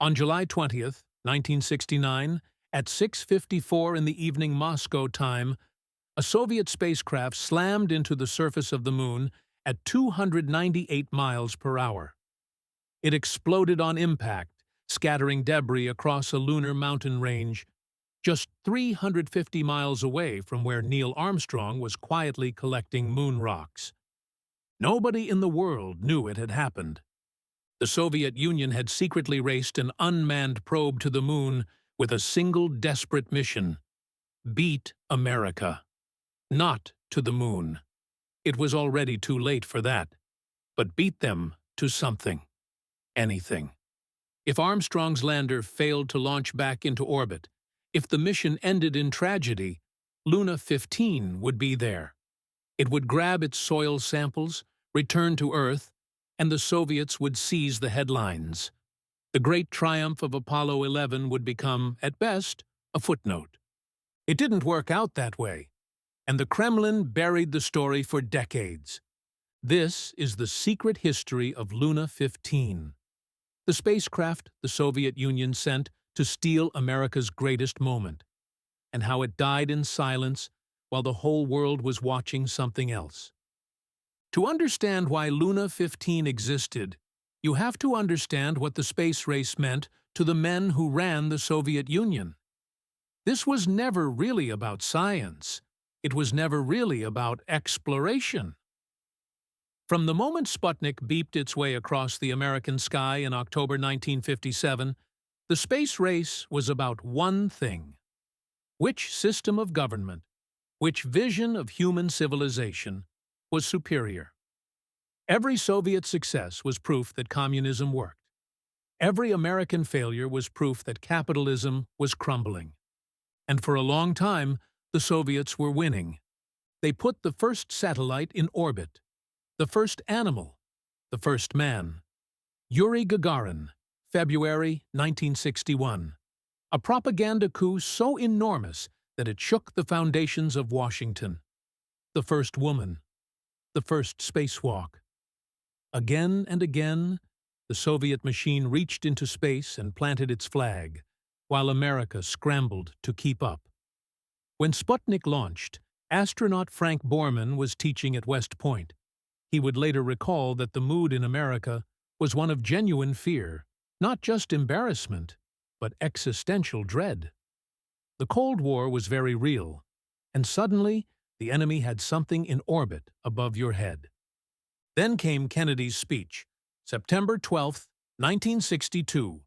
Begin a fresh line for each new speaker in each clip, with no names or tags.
On July 20th, 1969, at 6:54 in the evening Moscow time, a Soviet spacecraft slammed into the surface of the Moon at 298 miles per hour. It exploded on impact, scattering debris across a lunar mountain range, just 350 miles away from where Neil Armstrong was quietly collecting moon rocks. Nobody in the world knew it had happened. The Soviet Union had secretly raced an unmanned probe to the Moon with a single desperate mission: beat America. Not to the Moon. It was already too late for that. But beat them to something. Anything. If Armstrong's lander failed to launch back into orbit, if the mission ended in tragedy, Luna 15 would be there. It would grab its soil samples, return to Earth, and the Soviets would seize the headlines. The great triumph of Apollo 11 would become, at best, a footnote. It didn't work out that way, and the Kremlin buried the story for decades. This is the secret history of Luna 15. The spacecraft the Soviet Union sent to steal America's greatest moment, and how it died in silence while the whole world was watching something else. To understand why Luna 15 existed, you have to understand what the space race meant to the men who ran the Soviet Union. This was never really about science. It was never really about exploration. From the moment Sputnik beeped its way across the American sky in October 1957, the space race was about one thing: which system of government, which vision of human civilization was superior. Every Soviet success was proof that communism worked. Every American failure was proof that capitalism was crumbling. And for a long time, the Soviets were winning. They put the first satellite in orbit, the first animal, the first man. Yuri Gagarin, February 1961. A propaganda coup so enormous that it shook the foundations of Washington. The first woman. The first spacewalk. Again and again, the Soviet machine reached into space and planted its flag, while America scrambled to keep up. When Sputnik launched, astronaut Frank Borman was teaching at West Point. He would later recall that the mood in America was one of genuine fear, not just embarrassment, but existential dread. The Cold War was very real, and suddenly the enemy had something in orbit above your head. Then came Kennedy's speech, September 12, 1962,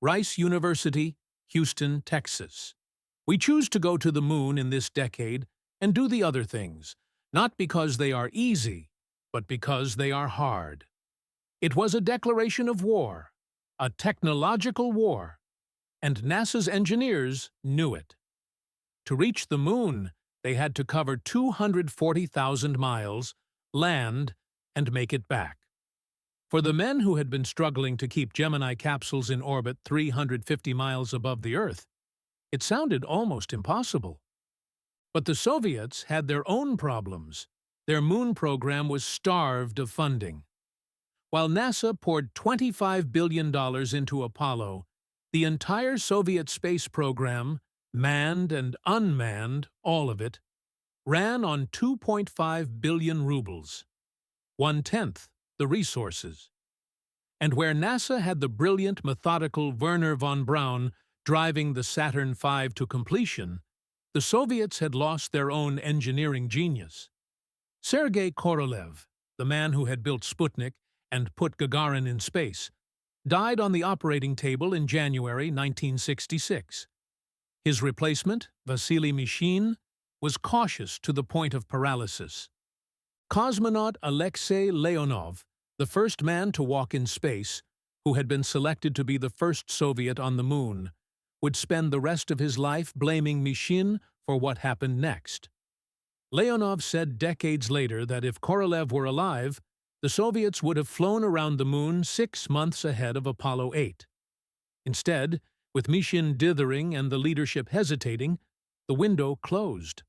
Rice University, Houston, Texas. We choose to go to the Moon in this decade and do the other things, not because they are easy, but because they are hard. It was a declaration of war, a technological war, and NASA's engineers knew it. To reach the Moon, they had to cover 240,000 miles, land, and make it back. For the men who had been struggling to keep Gemini capsules in orbit 350 miles above the Earth, it sounded almost impossible. But the Soviets had their own problems. Their moon program was starved of funding. While NASA poured $25 billion into Apollo, the entire Soviet space program, manned and unmanned, all of it, ran on 2.5 billion rubles, 1/10 the resources. And where NASA had the brilliant, methodical Wernher von Braun driving the Saturn V to completion, the Soviets had lost their own engineering genius. Sergei Korolev, the man who had built Sputnik and put Gagarin in space, died on the operating table in January 1966. His replacement, Vasily Mishin, was cautious to the point of paralysis. Cosmonaut Alexei Leonov, the first man to walk in space, who had been selected to be the first Soviet on the Moon, would spend the rest of his life blaming Mishin for what happened next. Leonov said decades later that if Korolev were alive, the Soviets would have flown around the Moon 6 months ahead of Apollo 8. Instead, with Mishin dithering and the leadership hesitating, the window closed.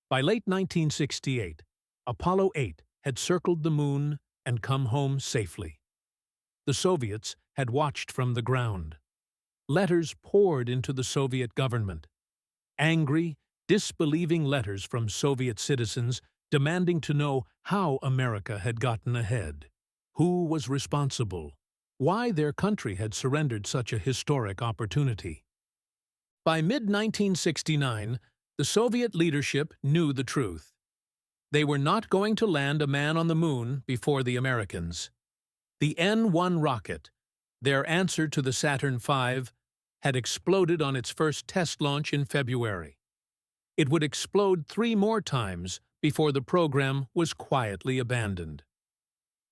By late 1968, Apollo 8 had circled the Moon and come home safely. The Soviets had watched from the ground. letters poured into the Soviet government. Angry, disbelieving letters from Soviet citizens demanding to know how America had gotten ahead, who was responsible, why their country had surrendered such a historic opportunity. By mid-1969, the Soviet leadership knew the truth. They were not going to land a man on the moon before the Americans. The N-1 rocket, their answer to the Saturn V, had exploded on its first test launch in February. It would explode 3 more times before the program was quietly abandoned.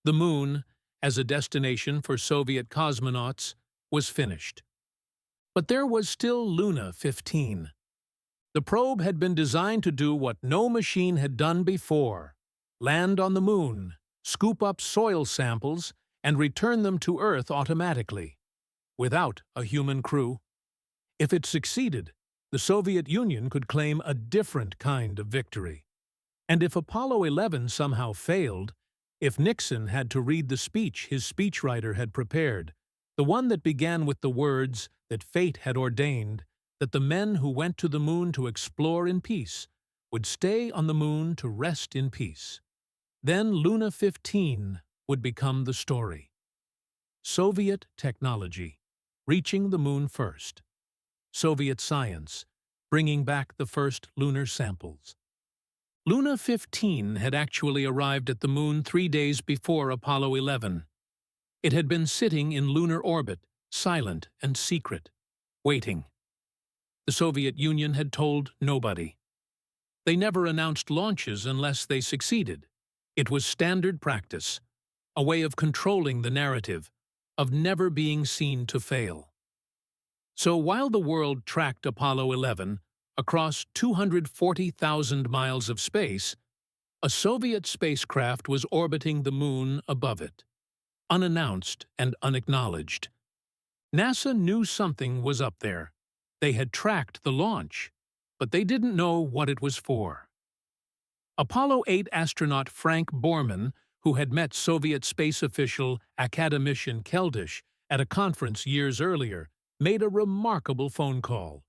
The moon, as a destination for Soviet cosmonauts, was finished. But there was still Luna 15. The probe had been designed to do what no machine had done before: land on the moon, scoop up soil samples, and return them to Earth automatically, without a human crew. If it succeeded, the Soviet Union could claim a different kind of victory. And if Apollo 11 somehow failed, if Nixon had to read the speech his speechwriter had prepared, the one that began with the words that fate had ordained, that the men who went to the moon to explore in peace would stay on the moon to rest in peace, then Luna 15 would become the story. Soviet technology, reaching the moon first. Soviet science, bringing back the first lunar samples. Luna 15 had actually arrived at the moon 3 days before Apollo 11. It had been sitting in lunar orbit, silent and secret, waiting. The Soviet Union had told nobody. They never announced launches unless they succeeded. It was standard practice, a way of controlling the narrative, of never being seen to fail. So while the world tracked Apollo 11 across 240,000 miles of space, a Soviet spacecraft was orbiting the moon above it, unannounced and unacknowledged. NASA knew something was up there. They had tracked the launch, but they didn't know what it was for. Apollo 8 astronaut Frank Borman, who had met Soviet space official academician Keldysh at a conference years earlier, made a remarkable phone call.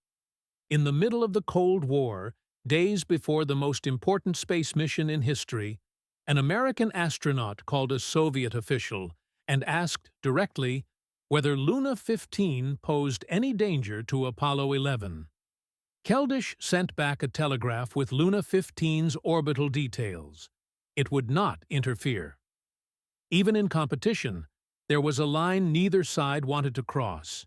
In the middle of the Cold War, days before the most important space mission in history, an American astronaut called a Soviet official and asked directly whether Luna 15 posed any danger to Apollo 11. Keldysh sent back a telegraph with Luna 15's orbital details. It would not interfere. Even in competition, there was a line neither side wanted to cross.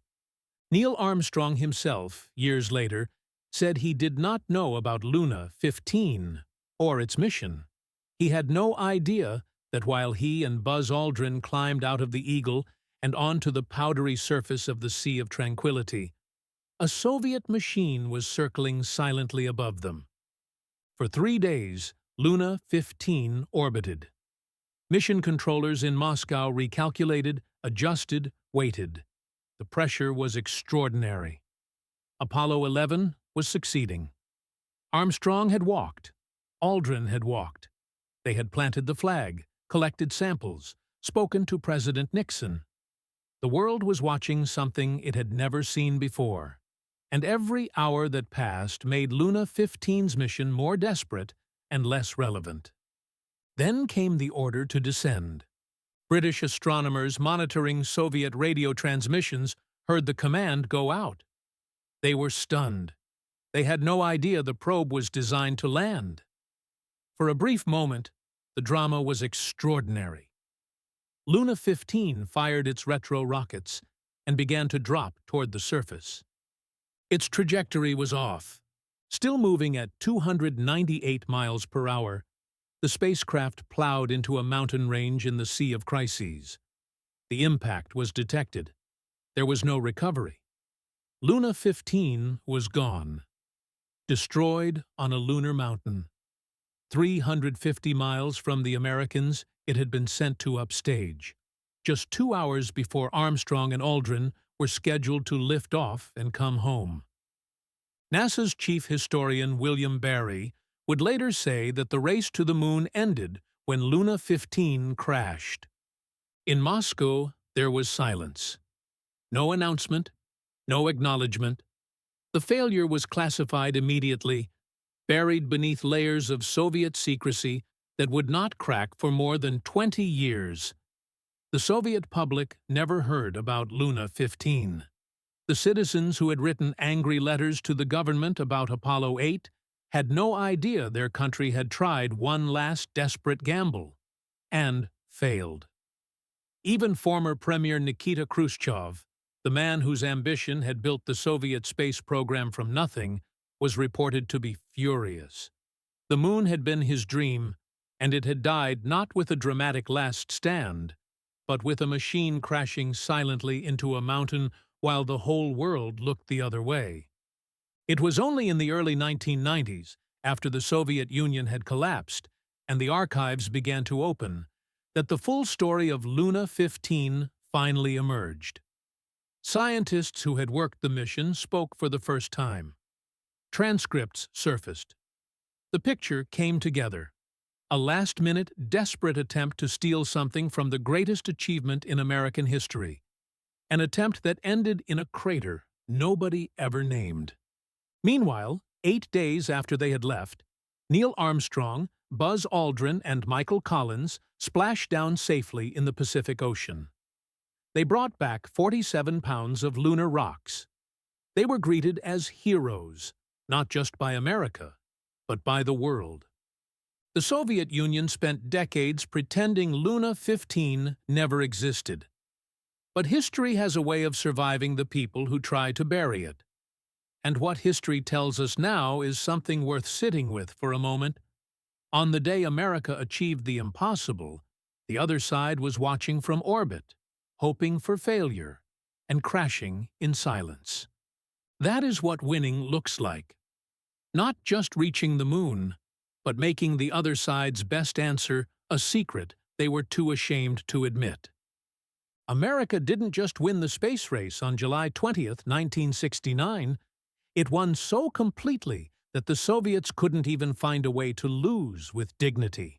Neil Armstrong himself, years later, said he did not know about Luna 15 or its mission. He had no idea that while he and Buzz Aldrin climbed out of the Eagle and onto the powdery surface of the Sea of Tranquility, a Soviet machine was circling silently above them. For 3 days, Luna 15 orbited. Mission controllers in Moscow recalculated, adjusted, waited. The pressure was extraordinary. Apollo 11 was succeeding. Armstrong had walked. Aldrin had walked. They had planted the flag, collected samples, spoken to President Nixon. The world was watching something it had never seen before, and every hour that passed made Luna 15's mission more desperate and less relevant. Then came the order to descend. British astronomers monitoring Soviet radio transmissions heard the command go out. They were stunned. They had no idea the probe was designed to land. For a brief moment, the drama was extraordinary. Luna 15 fired its retro rockets and began to drop toward the surface. Its trajectory was off. Still moving at 298 miles per hour, the spacecraft plowed into a mountain range in the Sea of Crises. The impact was detected. There was no recovery. Luna 15 was gone. Destroyed on a lunar mountain. 350 miles from the Americans, it had been sent to upstage, just 2 hours before Armstrong and Aldrin were scheduled to lift off and come home. NASA's chief historian William Barry would later say that the race to the moon ended when Luna 15 crashed. In Moscow, there was silence. No announcement, No acknowledgement. The failure was classified immediately, buried beneath layers of Soviet secrecy that would not crack for more than 20 years. The Soviet public never heard about Luna 15. The citizens who had written angry letters to the government about Apollo 8 had no idea their country had tried one last desperate gamble and failed. Even former Premier Nikita Khrushchev, the man whose ambition had built the Soviet space program from nothing, was reported to be furious. The moon had been his dream, and it had died not with a dramatic last stand, but with a machine crashing silently into a mountain while the whole world looked the other way. It was only in the early 1990s, after the Soviet Union had collapsed and the archives began to open, that the full story of Luna 15 finally emerged. Scientists who had worked the mission spoke for the first time. Transcripts surfaced. The picture came together. A last-minute, desperate attempt to steal something from the greatest achievement in American history. An attempt that ended in a crater nobody ever named. Meanwhile, 8 days after they had left, Neil Armstrong, Buzz Aldrin, and Michael Collins splashed down safely in the Pacific Ocean. They brought back 47 pounds of lunar rocks. They were greeted as heroes, not just by America, but by the world. The Soviet Union spent decades pretending Luna 15 never existed. But history has a way of surviving the people who try to bury it. And what history tells us now is something worth sitting with for a moment. On the day America achieved the impossible, the other side was watching from orbit, hoping for failure, and crashing in silence. That is what winning looks like. Not just reaching the moon, but making the other side's best answer a secret they were too ashamed to admit. America didn't just win the space race on July 20th, 1969. It won so completely that the Soviets couldn't even find a way to lose with dignity.